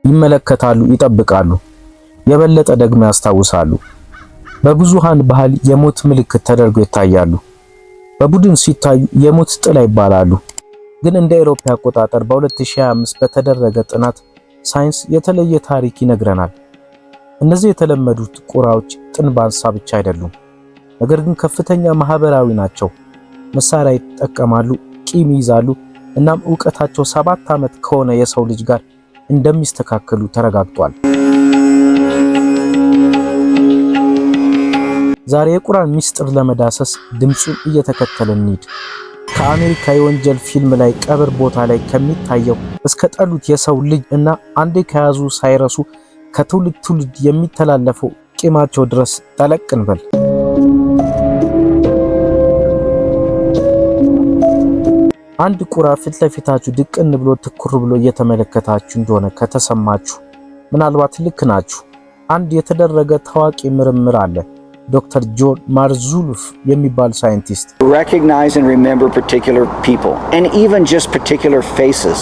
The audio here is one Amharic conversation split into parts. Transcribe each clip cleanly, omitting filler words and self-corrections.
ይመለከታሉ፣ ይጠብቃሉ፣ የበለጠ ደግሞ ያስታውሳሉ። በብዙሃን ባህል የሞት ምልክት ተደርገው ይታያሉ። በቡድን ሲታዩ የሞት ጥላ ይባላሉ። ግን እንደ አውሮፓ አቆጣጠር በ2025 በተደረገ ጥናት ሳይንስ የተለየ ታሪክ ይነግረናል። እነዚህ የተለመዱት ቁራዎች ጥንብ አንሳ ብቻ አይደሉም፣ ነገር ግን ከፍተኛ ማህበራዊ ናቸው። መሳሪያ ይጠቀማሉ፣ ቂም ይይዛሉ፣ እናም ዕውቀታቸው 7 ዓመት ከሆነ የሰው ልጅ ጋር እንደሚስተካከሉ ተረጋግጧል። ዛሬ የቁራን ሚስጥር ለመዳሰስ ድምጹን እየተከተልን እንሂድ። ከአሜሪካ የወንጀል ፊልም ላይ ቀብር ቦታ ላይ ከሚታየው እስከ ጠሉት የሰው ልጅ እና አንዴ ከያዙ ሳይረሱ ከትውልድ ትውልድ የሚተላለፈው ቂማቸው ድረስ ጠለቅ እንበል። አንድ ቁራ ፊት ለፊታችሁ ድቅን ብሎ ትኩር ብሎ እየተመለከታችሁ እንደሆነ ከተሰማችሁ ምናልባት ልክ ናችሁ። አንድ የተደረገ ታዋቂ ምርምር አለ። ዶክተር ጆን ማርዙልፍ የሚባል ሳይንቲስት recognize and remember particular people and even just particular faces.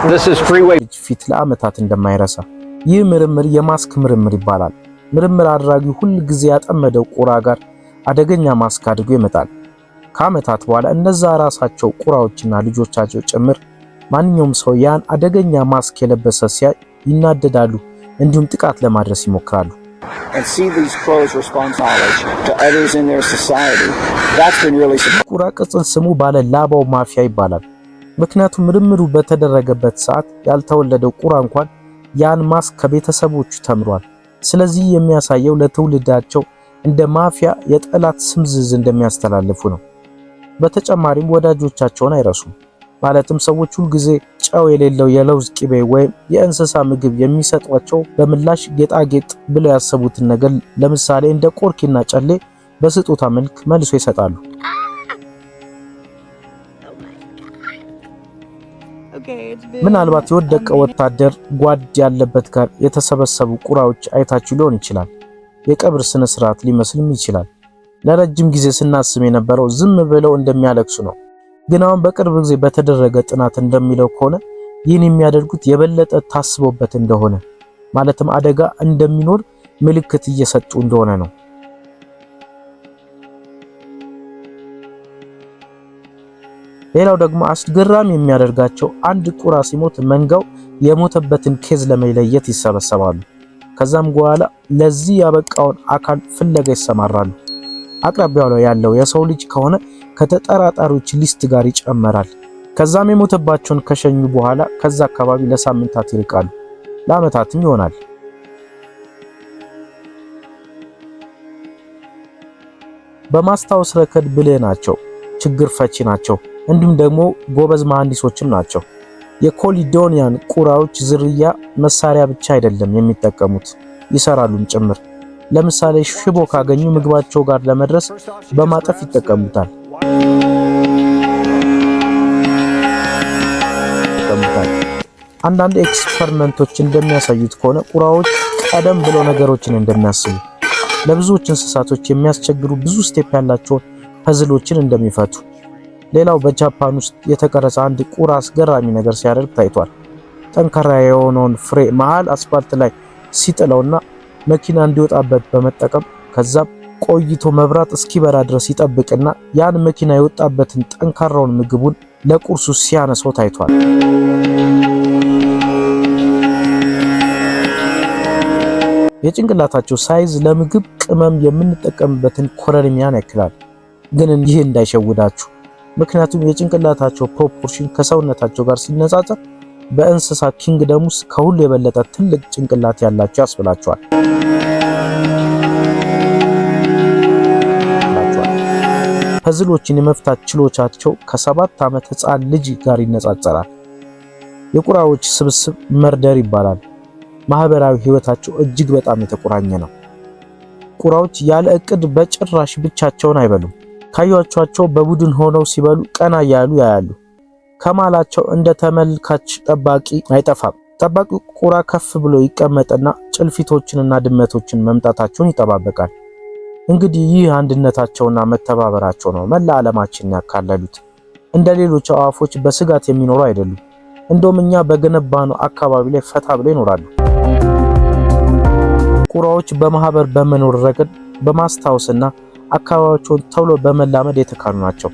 This is freeway ፊት ለዓመታት እንደማይረሳ። ይህ ምርምር የማስክ ምርምር ይባላል። ምርምር አድራጊው ሁሉ ጊዜ ያጠመደው ቁራ ጋር አደገኛ ማስክ አድርጎ ይመጣል። ከዓመታት በኋላ እነዛ ራሳቸው ቁራዎችና ልጆቻቸው ጭምር ማንኛውም ሰው ያን አደገኛ ማስክ የለበሰ ሲያይ ይናደዳሉ፣ እንዲሁም ጥቃት ለማድረስ ይሞክራሉ። And see these crows respond knowledge to others in their society. That's been really ቁራ ቅጽል ስሙ ባለ ላባው ማፊያ ይባላል። ምክንያቱም ምርምሩ በተደረገበት ሰዓት ያልተወለደው ቁራ እንኳን ያን ማስክ ከቤተሰቦቹ ተምሯል። ስለዚህ የሚያሳየው ለትውልዳቸው እንደ ማፊያ የጠላት ስምዝዝ እንደሚያስተላልፉ ነው። በተጨማሪም ወዳጆቻቸውን አይረሱም። ማለትም ሰዎች ሁሉ ጊዜ ጨው የሌለው የለውዝ ቅቤ ወይም የእንስሳ ምግብ የሚሰጧቸው በምላሽ ጌጣጌጥ ብለው ያሰቡትን ነገር ለምሳሌ እንደ ቆርኪና ጨሌ በስጦታ መልክ መልሶ ይሰጣሉ። ምናልባት የወደቀ ወታደር ጓድ ያለበት ጋር የተሰበሰቡ ቁራዎች አይታችሁ ሊሆን ይችላል። የቀብር ስነ ስርዓት ሊመስልም ይችላል። ለረጅም ጊዜ ስናስብ የነበረው ዝም ብለው እንደሚያለቅሱ ነው። ግን አሁን በቅርብ ጊዜ በተደረገ ጥናት እንደሚለው ከሆነ ይህን የሚያደርጉት የበለጠ ታስቦበት እንደሆነ ማለትም አደጋ እንደሚኖር ምልክት እየሰጡ እንደሆነ ነው። ሌላው ደግሞ አስገራሚ የሚያደርጋቸው አንድ ቁራ ሲሞት መንጋው የሞተበትን ኬዝ ለመለየት ይሰበሰባሉ። ከዛም በኋላ ለዚህ ያበቃውን አካል ፍለጋ ይሰማራሉ። አቅራቢያው ላይ ያለው የሰው ልጅ ከሆነ ከተጠራጣሪዎች ሊስት ጋር ይጨመራል። ከዛም የሞተባቸውን ከሸኙ በኋላ ከዛ አካባቢ ለሳምንታት ይርቃሉ፣ ለዓመታትም ይሆናል። በማስታወስ ረገድ ብልህ ናቸው፣ ችግር ፈቺ ናቸው፣ እንዲሁም ደግሞ ጎበዝ መሐንዲሶችም ናቸው። የኮሊዶኒያን ቁራዎች ዝርያ መሳሪያ ብቻ አይደለም የሚጠቀሙት፣ ይሰራሉም ጭምር። ለምሳሌ ሽቦ ካገኙ ምግባቸው ጋር ለመድረስ በማጠፍ ይጠቀሙታል። አንዳንድ ኤክስፐሪመንቶች እንደሚያሳዩት ከሆነ ቁራዎች ቀደም ብለው ነገሮችን እንደሚያስቡ፣ ለብዙዎች እንስሳቶች የሚያስቸግሩ ብዙ ስቴፕ ያላቸውን ፐዝሎችን እንደሚፈቱ። ሌላው በጃፓን ውስጥ የተቀረጸ አንድ ቁራ አስገራሚ ነገር ሲያደርግ ታይቷል። ጠንካራ የሆነውን ፍሬ መሃል አስፋልት ላይ ሲጥለውና መኪና እንዲወጣበት በመጠቀም ከዛም ቆይቶ መብራት እስኪበራ ድረስ ይጠብቅና ያን መኪና የወጣበትን ጠንካራውን ምግቡን ለቁርሱ ሲያነሳው ታይቷል። የጭንቅላታቸው ሳይዝ ለምግብ ቅመም የምንጠቀምበትን ኮረሪማን ያክላል። ግን ይህ እንዳይሸውዳችሁ፣ ምክንያቱም የጭንቅላታቸው ፕሮፖርሽን ከሰውነታቸው ጋር ሲነጻጸር በእንስሳ ኪንግደም ውስጥ ከሁሉ የበለጠ ትልቅ ጭንቅላት ያላቸው ያስብላቸዋል። ፐዝሎችን የመፍታት ችሎታቸው ከ7 ዓመት ሕፃን ልጅ ጋር ይነጻጸራል። የቁራዎች ስብስብ መርደር ይባላል። ማህበራዊ ህይወታቸው እጅግ በጣም የተቆራኘ ነው። ቁራዎች ያለ እቅድ በጭራሽ ብቻቸውን አይበሉም። ካያቸዋቸው በቡድን ሆነው ሲበሉ ቀና ያሉ ያያሉ። ከማላቸው እንደ ተመልካች ጠባቂ አይጠፋም። ጠባቂው ቁራ ከፍ ብሎ ይቀመጥና ጭልፊቶችንና ድመቶችን መምጣታቸውን ይጠባበቃል። እንግዲህ ይህ አንድነታቸውና መተባበራቸው ነው መላ ዓለማችንን ያካለሉት። እንደ ሌሎች አዋፎች በስጋት የሚኖሩ አይደሉም። እንደውም እኛ በገነባነው አካባቢ ላይ ፈታ ብለው ይኖራሉ። ቁራዎች በማህበር በመኖር ረገድ በማስታወስና አካባቢያቸውን ተውሎ በመላመድ የተካኑ ናቸው።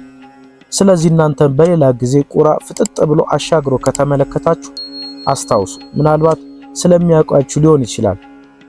ስለዚህ እናንተ በሌላ ጊዜ ቁራ ፍጥጥ ብሎ አሻግሮ ከተመለከታችሁ አስታውሱ። ምናልባት ስለሚያውቃችሁ ሊሆን ይችላል።